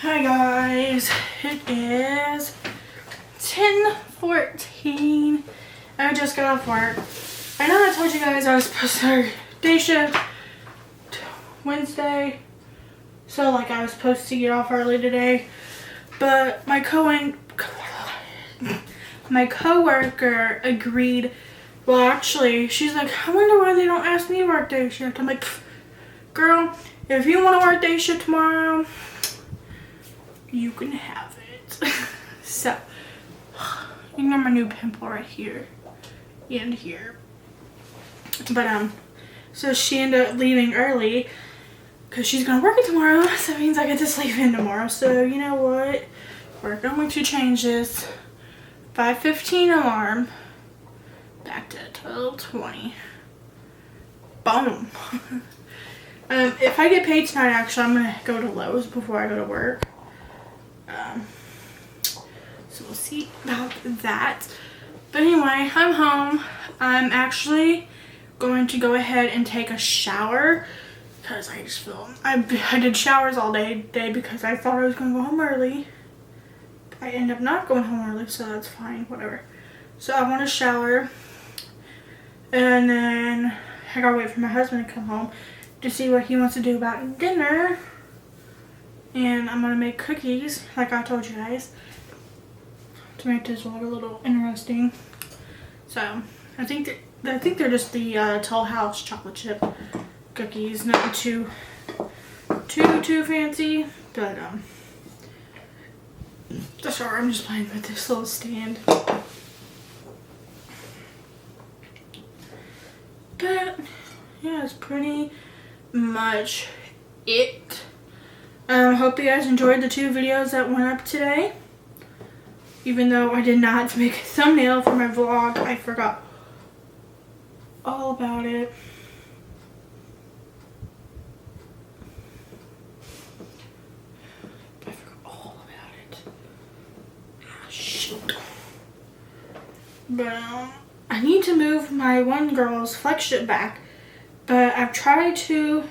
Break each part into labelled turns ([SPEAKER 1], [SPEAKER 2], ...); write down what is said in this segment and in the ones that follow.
[SPEAKER 1] Hi guys, it is 10:14. I just got off work. I know I told you guys I was supposed to start day shift Wednesday, so like I was supposed to get off early today, but my coworker agreed. Well, actually, she's like, I wonder why they don't ask me to work day shift. I'm like, girl, if you want to work day shift tomorrow, you can have it. So, ignore my new pimple right here and here. But so she ended up leaving early because she's gonna work it tomorrow. So that means I get to sleep in tomorrow. So you know what? We're going to change this 5:15 alarm back to 12:20. Boom. If I get paid tonight, actually, I'm gonna go to Lowe's before I go to work. So we'll see about that. But anyway, I'm home. I'm actually going to go ahead and take a shower because I just feel I did showers all day today because I thought I was going to go home early. I ended up not going home early, so that's fine, whatever. So I want to shower, and then I gotta wait for my husband to come home to see what he wants to do about dinner. And I'm gonna make cookies, like I told you guys, to make this vlog a little interesting. So I think they're just the Toll House chocolate chip cookies, nothing too fancy. But sorry, I'm just playing with this little stand. But yeah, it's pretty much it. Hope you guys enjoyed the 2 videos that went up today. Even though I did not make a thumbnail for my vlog, I forgot all about it. I forgot all about it. Ah, shoot. But I need to move my one girl's flex ship back. But I've tried to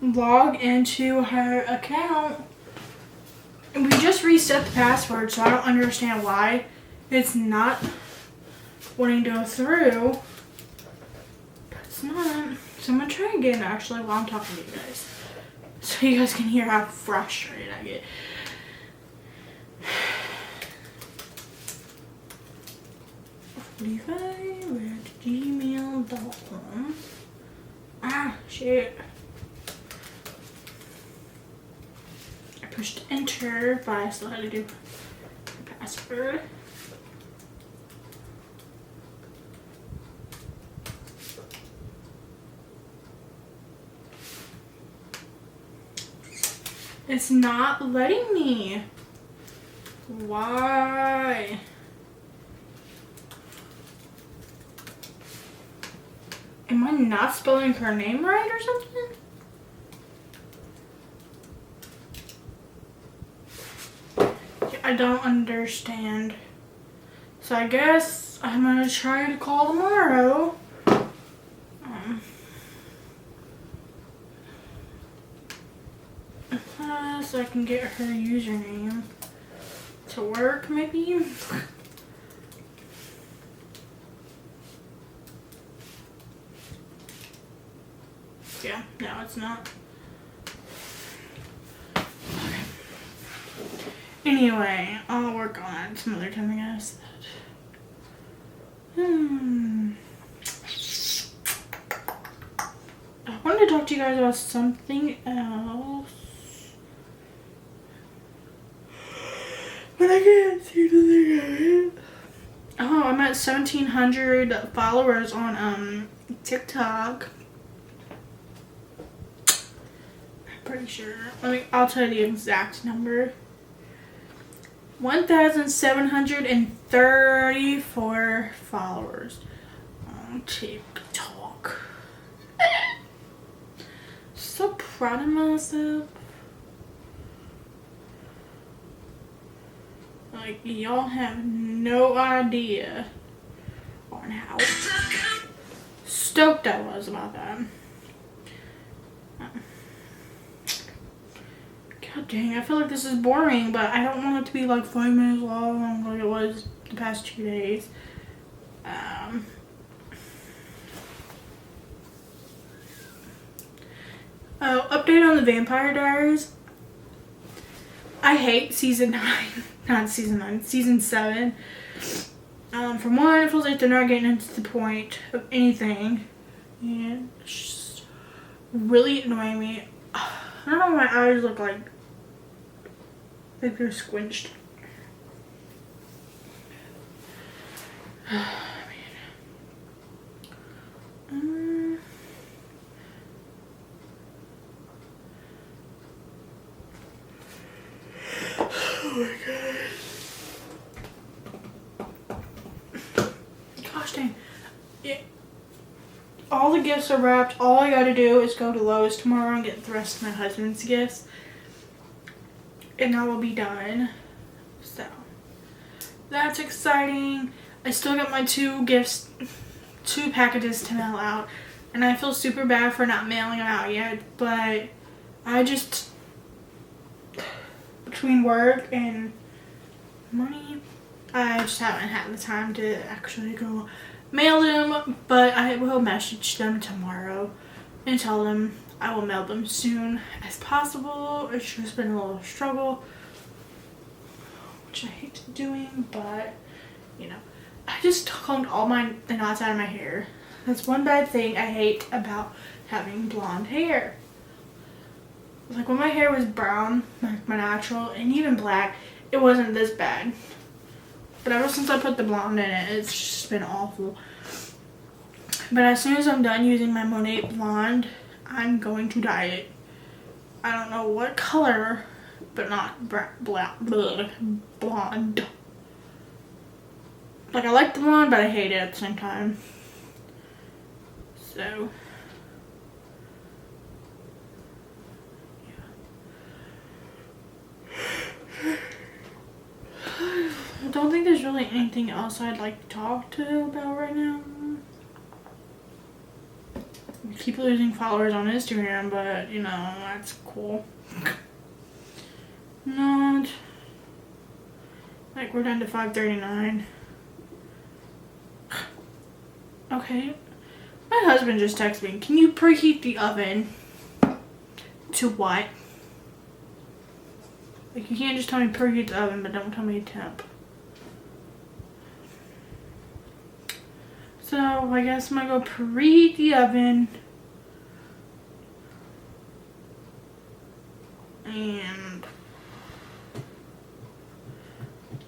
[SPEAKER 1] log into her account, and we just reset the password, so I don't understand why it's not wanting to go through. But it's not. So I'm gonna try again actually while I'm talking to you guys, so you guys can hear how frustrated I get. Olivia@gmail.com. Ah, shit. I pushed enter, but I still had to do the password. It's not letting me. Why? Am I not spelling her name right or something? I don't understand. So I guess I'm gonna try to call tomorrow. So I can get her username to work, maybe. Yeah, no, it's not. Okay. Anyway, I'll work on it some other time, I guess. I wanted to talk to you guys about something else, but I can't seem to think of it. Oh, I'm at 1,700 followers on TikTok. Pretty sure. I'll tell you the exact number. 1,734 followers on TikTok. So proud of myself. Like, y'all have no idea on how stoked I was about that. God dang, I feel like this is boring, but I don't want it to be like 5 minutes long like it was the past 2 days. Oh, update on the Vampire Diaries. I hate season 9. Not season 9, season 7. For one, it feels like they're not getting into the point of anything. And it's just really annoying me. I don't know what my eyes look like. Like they're squinched. Oh my god. Gosh dang. Yeah. All the gifts are wrapped. All I gotta do is go to Lowe's tomorrow and get the rest of my husband's gifts. And that will be done. So that's exciting. I still got my 2 packages to mail out. And I feel super bad for not mailing them out yet. But I just, between work and money, I just haven't had the time to actually go mail them. But I will message them tomorrow and tell them I will mail them soon as possible. It's just been a little struggle, which I hate doing, but you know. I just combed all the knots out of my hair. That's one bad thing I hate about having blonde hair. Like when my hair was brown, like my natural, and even black, it wasn't this bad. But ever since I put the blonde in it, it's just been awful. But as soon as I'm done using my Monet blonde, I'm going to dye it. I don't know what color, but not blonde. Like I like the blonde, but I hate it at the same time. So I don't think there's really anything else I'd like to talk to about right now. I keep losing followers on Instagram, but you know, that's cool. Not like we're down to 539. Okay. My husband just texted me, can you preheat the oven? To what? Like you can't just tell me preheat the oven, but don't tell me temp. So I guess I'm gonna go preheat the oven. And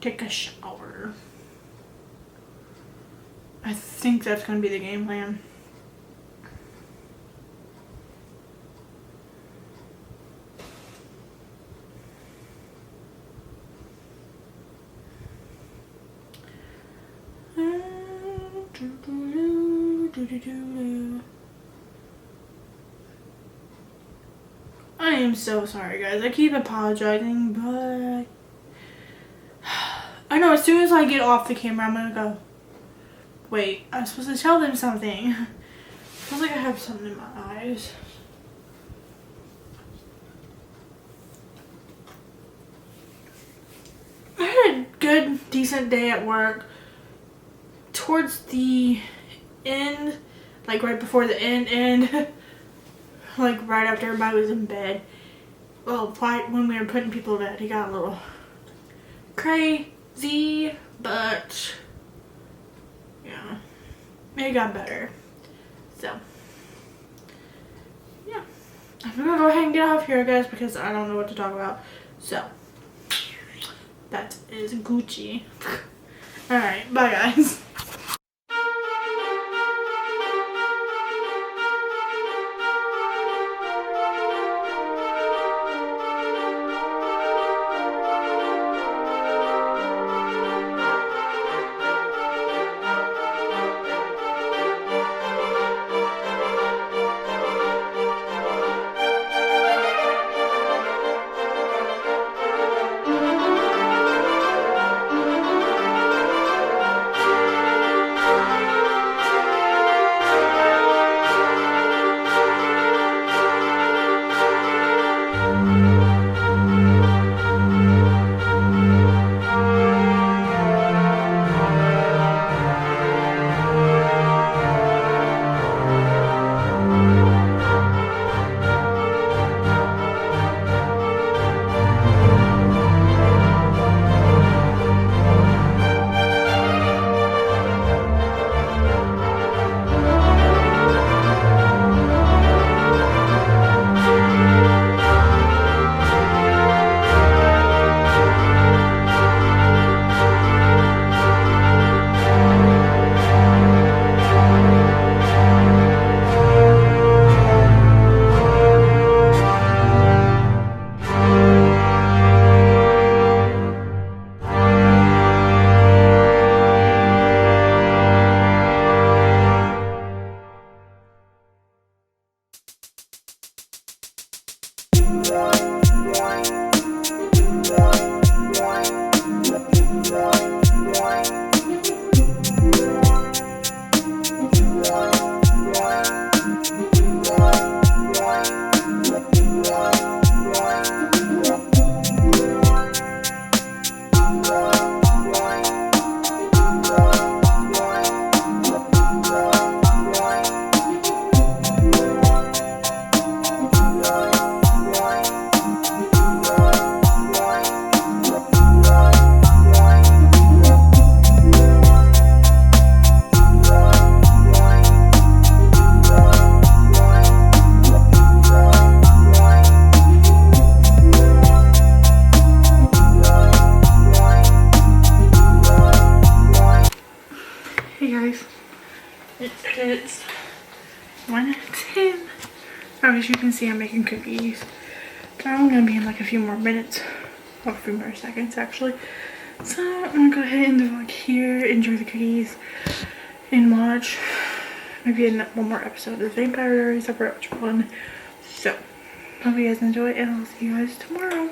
[SPEAKER 1] take a shower. I think that's gonna be the game plan. I am so sorry, guys. I keep apologizing, but I know as soon as I get off the camera, I'm gonna go, wait, I'm supposed to tell them something. Feels like I have something in my eyes. I had a good, decent day at work. Towards the end, like right before the end, like right after everybody was in bed. Well, when we were putting people to bed, it got a little crazy, but yeah, it got better. So, yeah. I'm gonna go ahead and get off here, guys, because I don't know what to talk about. So, that is Gucci. Alright, bye, guys. Hey guys, it is 1:10. As you can see, I'm making cookies. I'm gonna be in like a few more minutes, or a few more seconds actually. So I'm gonna go ahead and vlog here, enjoy the cookies, and watch maybe one more episode of Vampire Diaries. I forgot which one. So hope you guys enjoy, and I'll see you guys tomorrow.